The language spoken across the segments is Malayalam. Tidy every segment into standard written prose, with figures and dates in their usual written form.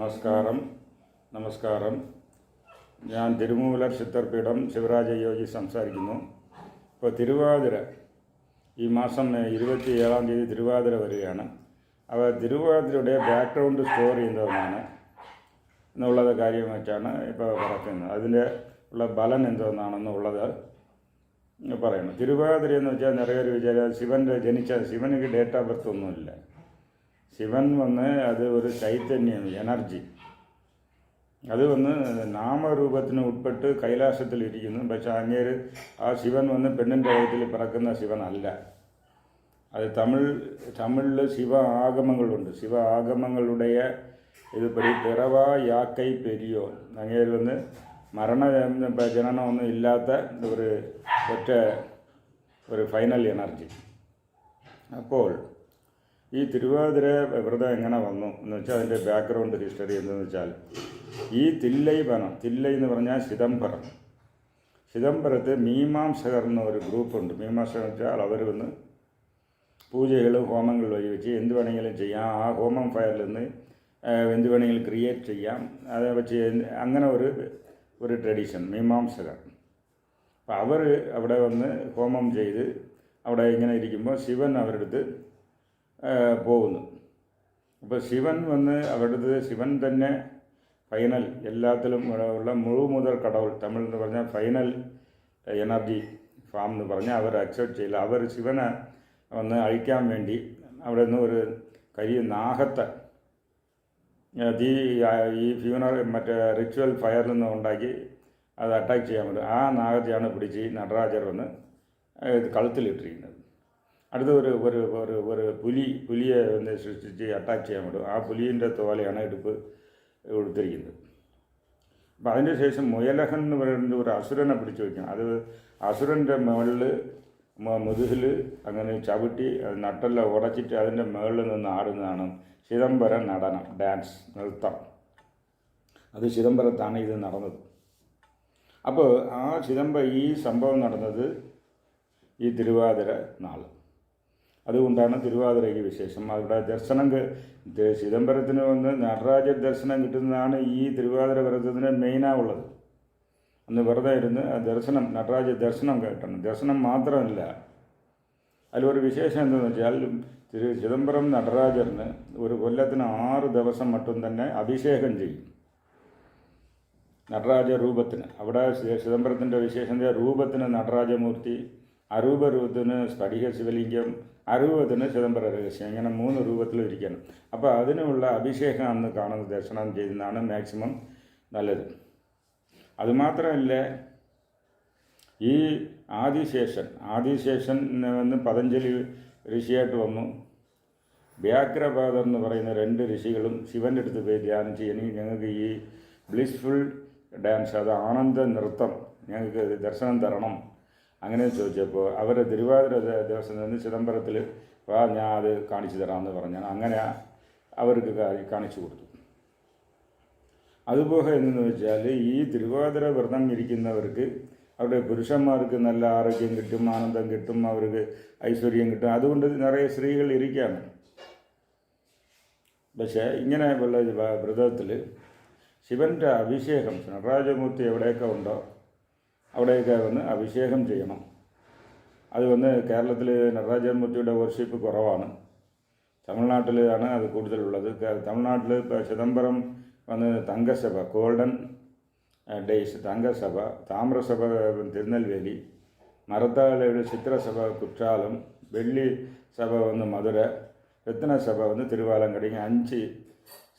നമസ്കാരം. നമസ്കാരം. ഞാൻ തിരുമൂലർ ചിത്തർപീഠം ശിവരാജ യോഗി സംസാരിക്കുന്നു. ഇപ്പോൾ തിരുവാതിര ഈ മാസം 27-ാം തീയതി തിരുവാതിര വരികയാണ്. അപ്പോൾ തിരുവാതിരയുടെ ബാക്ക്ഗ്രൗണ്ട് സ്റ്റോറി എന്തോന്നാണ് എന്നുള്ളത് കാര്യം വെച്ചാണ് ഇപ്പോൾ പറയുന്നത്. അതിൻ്റെ ഉള്ള ബലം എന്തോന്നാണെന്നുള്ളത് പറയുന്നു. തിരുവാതിര എന്ന് വെച്ചാൽ നിറയെ വിചാരം ശിവനിക്ക് ഡേറ്റ് ഓഫ് ബർത്ത് ഒന്നുമില്ല. ശിവൻ അത് ഒരു ചൈതന്യം, എനർജി. അത് നാമരൂപത്തിന് ഉൾപ്പെട്ട് കൈലാസത്തിലിരിക്കുന്നു. പക്ഷെ അങ്ങേര് ആ ശിവൻ പെണ്ണിൻ്റെ വയറ്റിൽ പിറക്കുന്ന ശിവനല്ല. അത് തമിഴിൽ ശിവ ആഗമങ്ങളുണ്ട്. ശിവ ആഗമങ്ങളുടെ ഇതുപടി പിറവ യാക്കൈ പെരിയോ. അങ്ങേര് ജനനമൊന്നും ഇല്ലാത്ത ഒരു ഫൈനൽ എനർജി. അപ്പോൾ ഈ തിരുവാതിര വ്രതം എങ്ങനെ വന്നു എന്ന് വെച്ചാൽ അതിൻ്റെ ബാക്ക്ഗ്രൗണ്ട് ഹിസ്റ്ററി എന്തെന്ന് വെച്ചാൽ ഈ തില്ലൈ എന്ന് പറഞ്ഞാൽ ചിദംബരത്ത് മീമാംസകർ എന്ന ഒരു ഗ്രൂപ്പുണ്ട്. മീമാംസകർ വെച്ചാൽ അവർ പൂജകളും ഹോമങ്ങൾ വഴി വെച്ച് എന്ത് വേണമെങ്കിലും ചെയ്യാം. ആ ഹോമം ഫയറിൽ നിന്ന് എന്ത് വേണമെങ്കിലും ക്രിയേറ്റ് ചെയ്യാം. അതേ വെച്ച് അങ്ങനെ ഒരു ട്രഡീഷൻ മീമാംസകർ. അപ്പോൾ അവർ അവിടെ ഹോമം ചെയ്ത് അവിടെ ഇങ്ങനെ ഇരിക്കുമ്പോൾ ശിവൻ അവരുടെ അടുത്ത് പോകുന്നു. അപ്പോൾ ശിവൻ അവരുടെ ശിവൻ തന്നെ ഫൈനൽ എല്ലാത്തിലും ഉള്ള മുഴുമുതൽ കടവുൾ, തമിഴ് എന്ന് പറഞ്ഞാൽ ഫൈനൽ എനർജി ഫാം എന്ന് പറഞ്ഞാൽ അവർ അക്സെപ്റ്റ് ചെയ്യില്ല. അവർ ശിവനെ അഴിക്കാൻ വേണ്ടി അവിടെ നിന്ന് ഒരു നാഗത്തെ ഈ റിച്വൽ ഫയറിൽ നിന്ന് ഉണ്ടാക്കി അത് അറ്റാക്ക് ചെയ്യാൻ വേണ്ടി ആ നാഗത്തെയാണ് പിടിച്ച് നടരാജർ കഴുത്തിലിട്ടിരിക്കുന്നത്. അടുത്ത ഒരു പുലിയെ സൃഷ്ടിച്ച് അറ്റാക്ക് ചെയ്യാൻ പറ്റും. ആ പുലിൻ്റെ തോലയാണ് ഇടുപ്പ് കൊടുത്തിരിക്കുന്നത്. അപ്പം അതിൻ്റെ ശേഷം മുയലഹൻ എന്ന് പറയുന്നത് ഒരു അസുരനെ പിടിച്ചു വയ്ക്കണം. അത് അസുരൻ്റെ മുകളിൽ മുതുകിൽ അങ്ങനെ ചവിട്ടി നട്ടെല്ലാം ഉടച്ചിട്ട് അതിൻ്റെ മുകളിൽ നിന്ന് ആടുന്നതാണ് ചിദംബര നടനം, ഡാൻസ്, നൃത്തം. അത് ചിദംബരത്താണ് ഇത് നടന്നത്. അപ്പോൾ ഈ സംഭവം നടന്നത് ഈ തിരുവാതിര നാൾ. അതുകൊണ്ടാണ് തിരുവാതിരയ്ക്ക് വിശേഷം. അവിടെ ചിദംബരത്തിന് നടരാജ ദർശനം കിട്ടുന്നതാണ് ഈ തിരുവാതിര വ്രതത്തിന് മെയിനാവുള്ളത്. അന്ന് വെറുതെ ഇരുന്ന് നടരാജ ദർശനം കേട്ടണം. ദർശനം മാത്രമല്ല, അതിലൊരു വിശേഷം എന്താണെന്ന് വെച്ചാൽ ചിദംബരം നടരാജറിന് ഒരു കൊല്ലത്തിന് 6 ദിവസം മറ്റും തന്നെ അഭിഷേകം ചെയ്യും നടരാജ രൂപത്തിന്. അവിടെ ചിദംബരത്തിൻ്റെ വിശേഷം രൂപത്തിന് നടരാജമൂർത്തി, അരൂപരൂപത്തിന് സ്ഫടിക ശിവലിംഗം, അരൂപത്തിന് ചിദംബര രഹസ്യം, ഇങ്ങനെ 3 രൂപത്തിലും ഇരിക്കണം. അപ്പോൾ അതിനുള്ള അഭിഷേകം അന്ന് കാണുന്ന ദർശനം ചെയ്യുന്നതാണ് മാക്സിമം നല്ലത്. അതുമാത്രമല്ല, ഈ ആദിശേഷൻ പതഞ്ജലി ഋഷിയായിട്ട് വന്നു. വ്യാഘ്രപാദർ എന്ന് പറയുന്ന 2 ഋഷികളും ശിവൻ്റെ അടുത്ത് പോയി ധ്യാനിച്ച് ഞങ്ങൾക്ക് ഈ ബ്ലിസ്ഫുൾ ഡാൻസ്, അത് ആനന്ദ നൃത്തം ഞങ്ങൾക്ക് ദർശനം തരണം അങ്ങനെ ചോദിച്ചപ്പോൾ അവർ തിരുവാതിര ദിവസം ചിദംബരത്തിൽ ഞാൻ അത് കാണിച്ചു തരാമെന്ന് പറഞ്ഞാണ്. അങ്ങനെ അവർക്ക് കാണിച്ചു കൊടുത്തു. അതുപോലെ എന്ന് വെച്ചാൽ ഈ തിരുവാതിര വ്രതം ഇരിക്കുന്നവർക്ക് അവരുടെ പുരുഷന്മാർക്ക് നല്ല ആരോഗ്യം കിട്ടും, ആനന്ദം കിട്ടും, അവർക്ക് ഐശ്വര്യം കിട്ടും. അതുകൊണ്ട് നിറയെ സ്ത്രീകൾ ഇരിക്കുകയാണ്. പക്ഷേ ഇങ്ങനെ ഉള്ള വ്രതത്തിൽ ശിവൻ്റെ അഭിഷേകം നടരാജമൂർത്തി എവിടെയൊക്കെ ഉണ്ടോ അവിടെയൊക്കെ അഭിഷേകം ചെയ്യണം. അത് കേരളത്തിൽ നടരാജമൂർത്തിയുടെ വർഷിപ്പ് കുറവാണ്. തമിഴ്നാട്ടിലാണ് അത് കൂടുതലുള്ളത്. തമിഴ്നാട്ടിൽ ഇപ്പോൾ ചിദംബരം തങ്കസഭ, ഗോൾഡൻ ഡേയ്സ് തങ്കസഭ, താമ്രസഭ തിരുനെൽവേലി, മരത്താളയുടെ ചിത്രസഭ കുற்றாலம், വെള്ളി സഭ മധുര, രത്നസഭ തിരുവാലങ്കടി, 5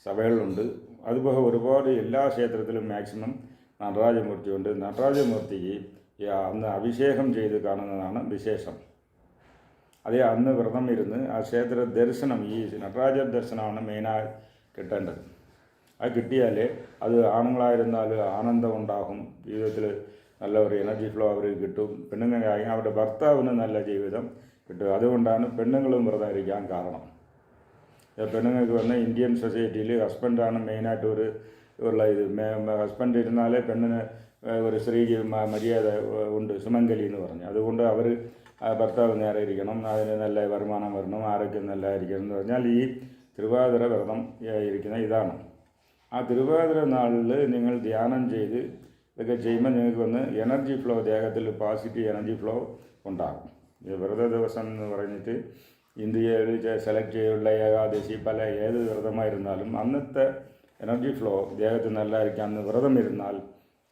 സഭകളുണ്ട്. അതുപോലെ ഒരുപാട് എല്ലാ ക്ഷേത്രത്തിലും മാക്സിമം നടരാജമൂർത്തിയുണ്ട്. നടരാജമൂർത്തിക്ക് അന്ന് അഭിഷേകം ചെയ്ത് കാണുന്നതാണ് വിശേഷം. അതേ അന്ന് വ്രതം ഇരുന്ന് ആ ക്ഷേത്ര ദർശനം, ഈ നടരാജ ദർശനമാണ് മെയിനായി കിട്ടേണ്ടത്. അത് കിട്ടിയാലേ അത് ആണുങ്ങളായിരുന്നാൽ ആനന്ദം ഉണ്ടാകും, ജീവിതത്തിൽ നല്ല ഒരു എനർജി ഫ്ലോ അവർക്ക് കിട്ടും. പെണ്ണുങ്ങളായി അവരുടെ ഭർത്താവിന് നല്ല ജീവിതം കിട്ടും. അതുകൊണ്ടാണ് പെണ്ണുങ്ങളും വ്രതം ഇരിക്കാൻ കാരണം. പെണ്ണുങ്ങൾക്ക് ഇന്ത്യൻ സൊസൈറ്റിയിൽ ഹസ്ബൻഡാണ് മെയിനായിട്ട് ഉള്ള ഇത്. ഹസ്ബൻഡ് ഇരുന്നാലേ പെണ്ണിന് ഒരു സ്ത്രീക്ക് മര്യാദ ഉണ്ട്, സുമംഗലി എന്ന് പറഞ്ഞു. അതുകൊണ്ട് അവർ ഭർത്താവ് നേരെ ഇരിക്കണം, അതിന് നല്ല വരുമാനം വരണം, ആരോഗ്യം നല്ലതായിരിക്കണം എന്ന് പറഞ്ഞാൽ ഈ തിരുവാതിര വ്രതം ഇരിക്കുന്ന ഇതാണ്. ആ തിരുവാതിര നാളിൽ നിങ്ങൾ ധ്യാനം ചെയ്ത് ഇതൊക്കെ ചെയ്യുമ്പോൾ നിങ്ങൾക്ക് വന്ന് എനർജി ഫ്ലോ, ദേഹത്തിൽ പോസിറ്റീവ് എനർജി ഫ്ലോ ഉണ്ടാകും. ഇത് വ്രത ദിവസം എന്ന് പറഞ്ഞിട്ട് ഇന്ത്യയിൽ സെലക്ട് ചെയ്തുള്ള ഏകാദശി പല ഏത് വ്രതമായിരുന്നാലും അന്നത്തെ എനർജി ഫ്ലോ ദേഹത്തിൽ നല്ലതായിരിക്കും. അന്ന് വ്രതം ഇരുന്നാൽ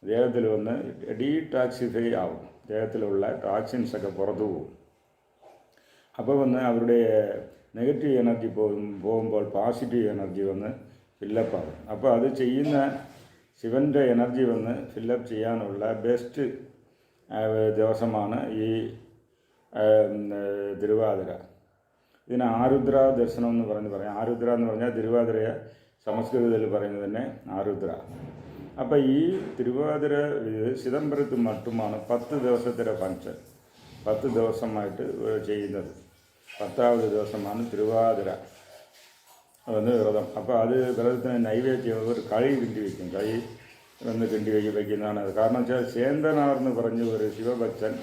ദേഹത്തിൽ വന്ന് ഡീടാക്സിഫൈ ആവും, ദേഹത്തിലുള്ള ടോക്സിൻസൊക്കെ പുറത്തു പോകും. അപ്പോൾ വന്ന് അവരുടെ നെഗറ്റീവ് എനർജി പോകുമ്പോൾ പോസിറ്റീവ് എനർജി വന്ന് ഫില്ലപ്പാകും. അപ്പോൾ അത് ചെയ്യുന്ന ശിവൻ്റെ എനർജി വന്ന് ഫില്ലപ്പ് ചെയ്യാനുള്ള ബെസ്റ്റ് ദിവസമാണ് ഈ തിരുവാതിര. ഇതിന് ആരുദ്ര ദർശനം എന്ന് പറയാം. ആരുദ്ര എന്ന് പറഞ്ഞാൽ തിരുവാതിരയെ സംസ്കൃതത്തിൽ പറയുന്നത് തന്നെ ആരുദ്ര. അപ്പോൾ ഈ തിരുവാതിര ചിദംബരത്ത് മറ്റുമാണ് 10 ദിവസത്തിൻ്റെ ഫങ്ഷൻ, 10 ദിവസമായിട്ട് ചെയ്യുന്നത്. 10ാമത് ദിവസമാണ് തിരുവാതിര വന്ന് വ്രതം. അപ്പോൾ അത് വ്രതത്തിന് നൈവേദ്യം ഒരു കളി കിണ്ടി വയ്ക്കും, കളി വന്ന് കിണ്ടി വയ്ക്കുന്നതാണ്. കാരണം വെച്ചാൽ ചേന്തനാർന്ന് പറഞ്ഞ ഒരു ശിവഭക്തൻ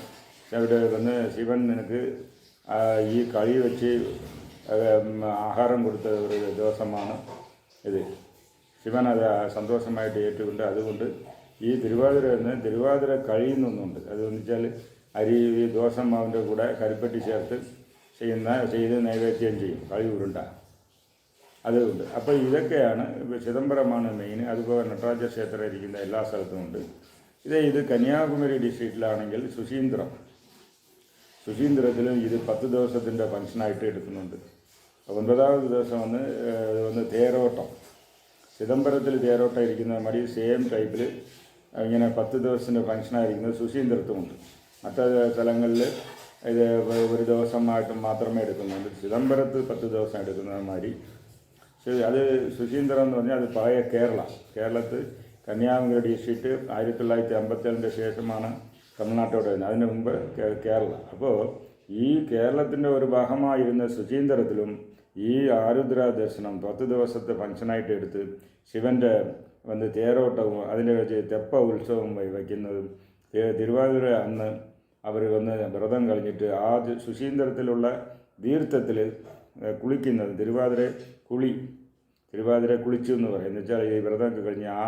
അവിടെ വന്ന് ശിവൻ നിനക്ക് ഈ കളി വെച്ച് ആഹാരം കൊടുത്ത ഒരു ദിവസമാണ് ഇത്. ശിവൻ അത് സന്തോഷമായിട്ട് ഏറ്റുകൊണ്ട് അതുകൊണ്ട് ഈ തിരുവാതിര എന്ന് തിരുവാതിര കഴിയുന്നൊന്നുണ്ട്. അതെന്ന് വെച്ചാൽ അരി ദോശമാവിൻ്റെ കൂടെ കരിപ്പട്ടി ചേർത്ത് ചെയ്ത് നൈവേദ്യം ചെയ്യും, കളി ഉരുണ്ട അതുകൊണ്ട്. അപ്പോൾ ഇതൊക്കെയാണ് ചിദംബരമാണ് മെയിൻ. അതുപോലെ നടരാജ ക്ഷേത്രം ഇരിക്കുന്ന എല്ലാ സ്ഥലത്തും ഉണ്ട്. ഇത് കന്യാകുമാരി ഡിസ്ട്രിക്റ്റിലാണെങ്കിൽ സുശീന്ദ്രത്തിലും ഇത് 10 ദിവസത്തിൻ്റെ ഫങ്ഷനായിട്ട് എടുക്കുന്നുണ്ട്. 9ാമത് ദിവസം വന്ന് തേരോട്ടം, ചിദംബരത്തിൽ തേരോട്ടം ഇരിക്കുന്ന മതി സെയിം ടൈപ്പിൽ ഇങ്ങനെ 10 ദിവസത്തിൻ്റെ ഫങ്ഷനായിരിക്കുന്നത് സുശീന്ദ്രത്തുമുണ്ട്. മറ്റു സ്ഥലങ്ങളിൽ ഇത് ഒരു ദിവസമായിട്ട് മാത്രമേ എടുക്കുന്നുള്ളൂ. ചിദംബരത്ത് 10 ദിവസം എടുക്കുന്നത് മാതിരി. അത് സുശീന്ദ്രം എന്ന് പറഞ്ഞാൽ അത് പഴയ കേരളത്തിൽ കന്യാകുമാരി ഡിസ്ട്രിക്റ്റ് 1957 ശേഷമാണ് തമിഴ്നാട്ടോട് വരുന്നത്. അതിന് മുമ്പ് കേരള. അപ്പോൾ ഈ കേരളത്തിൻ്റെ ഒരു ഭാഗമായിരുന്ന സുശീന്ദ്രത്തിലും ഈ ആരുദ്ര ദർശനം 10 ദിവസത്തെ ഫങ്ഷനായിട്ട് എടുത്ത് ശിവൻ്റെ വന്ന് തേരോട്ടവും അതിൻ്റെ വെച്ച് തെപ്പ ഉത്സവവും വയ്ക്കുന്നതും തിരുവാതിര അന്ന് അവർ വന്ന് വ്രതം കഴിഞ്ഞിട്ട് ആ സുശീന്ദ്രത്തിലുള്ള തീർത്ഥത്തിൽ കുളിക്കുന്നത് തിരുവാതിര കുളിച്ചു എന്ന് പറയും. എന്ന് വെച്ചാൽ ഈ വ്രതമൊക്കെ കഴിഞ്ഞ് ആ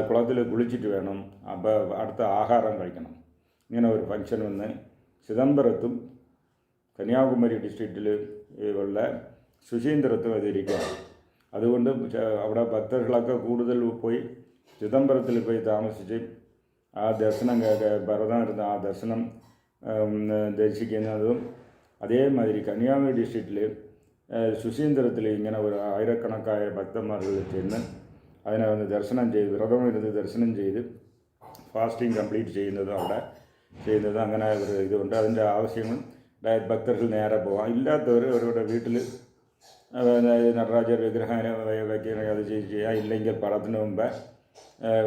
കുളത്തിൽ കുളിച്ചിട്ട് വേണം അപ്പോൾ അടുത്ത ആഹാരം കഴിക്കണം. ഇങ്ങനെ ഒരു ഫങ്ഷൻ വന്ന് ചിദംബരത്തും കന്യാകുമാരി ഡിസ്ട്രിക്റ്റിൽ ഉള്ള സുശീന്ദ്രത്തും അതിരിക്കുകയാണ്. അതുകൊണ്ട് അവിടെ ഭക്തர்களൊക്കെ കൂടുതൽ പോയി ചിദംബരത്തിൽ പോയി താമസിച്ച് ആ ദർശനം വ്രതം ഇരുന്ന് ആ ദർശനം ദർശിക്കുന്നതും അതേമാതിരി കന്യാകുമാരി ഡിസ്ട്രിക്റ്റിൽ സുശീന്ദ്രത്തിൽ ഇങ്ങനെ ഒരു ആയിരക്കണക്കായ ഭക്തന്മാർ ചെന്ന് അതിനെ വന്ന് ദർശനം ചെയ്ത് വ്രതം ഇരുന്ന് ദർശനം ചെയ്ത് ഫാസ്റ്റിംഗ് കംപ്ലീറ്റ് ചെയ്യുന്നതും അവിടെ ചെയ്യുന്നതും അങ്ങനെ ഒരു ഇതുണ്ട്. അതിൻ്റെ ആവശ്യങ്ങൾ ഭക്തர்கள் നേരെ പോകാം. ഇല്ലാത്തവർ അവരുടെ വീട്ടിൽ നടരാജ വിഗ്രഹം വയ്ക്കുകയാണെങ്കിൽ അത് ചെയ്യാം. ഇല്ലെങ്കിൽ പടത്തിന് മുമ്പ്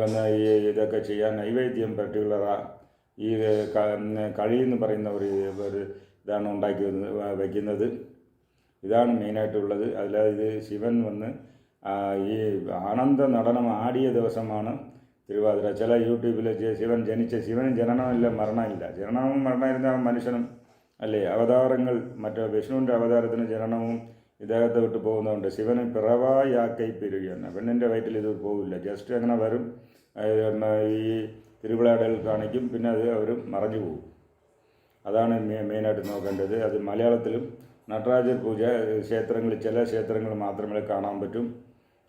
വന്ന് ഈ ഇതൊക്കെ ചെയ്യാൻ നൈവേദ്യം പർട്ടിക്കുലറാണ് ഈ കളിയെന്ന് പറയുന്ന ഒരു ഇതാണ് ഉണ്ടാക്കി വയ്ക്കുന്നത്. ഇതാണ് മെയിനായിട്ടുള്ളത്. അല്ലാതെ ശിവൻ വന്ന് ഈ ആനന്ദ നടനം ആടിയ ദിവസമാണ് തിരുവാതിര. ചില യൂട്യൂബിൽ ശിവന് ജനനമില്ല മരണമില്ല. ജനനവും മരണമിരുന്ന മനുഷ്യനും അല്ലേ അവതാരങ്ങൾ. മറ്റേ വിഷ്ണുവിൻ്റെ അവതാരത്തിന് ജനനവും ഇദ്ദേഹത്തെ വിട്ട് പോകുന്നതുകൊണ്ട് ശിവന് പിറവായാക്കൈ പെരുകയാണ്. പെണ്ണിൻ്റെ വയറ്റിൽ ഇത് പോകില്ല, ജസ്റ്റ് അങ്ങനെ വരും. ഈ തിരുവിളാടൽ കാണിക്കും, പിന്നെ അത് അവർ മറഞ്ഞു പോകും. അതാണ് മെയിനായിട്ട് നോക്കേണ്ടത്. അത് മലയാളത്തിലും നടരാജ പൂജ ചില ക്ഷേത്രങ്ങൾ മാത്രമേ കാണാൻ പറ്റും.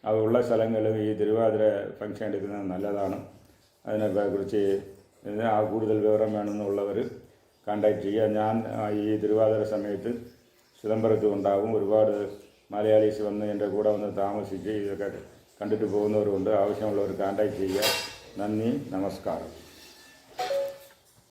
അതുള്ള സ്ഥലങ്ങളിൽ ഈ തിരുവാതിര ഫങ്ഷൻ എടുക്കുന്നത് നല്ലതാണ്. അതിനെക്കുറിച്ച് കൂടുതൽ വിവരം വേണമെന്നുള്ളവർ കോൺടാക്റ്റ് ചെയ്യുക. ഞാൻ ഈ തിരുവാതിര സമയത്ത് ചിദംബരത്തും ഉണ്ടാകും. ഒരുപാട് മലയാളീസ് വന്ന് എൻ്റെ കൂടെ വന്ന് താമസിച്ച് ഇതൊക്കെ കണ്ടിട്ട് പോകുന്നവരുണ്ട്. ആവശ്യമുള്ളവർ കോൺടാക്റ്റ് ചെയ്യുക. നന്ദി, നമസ്കാരം.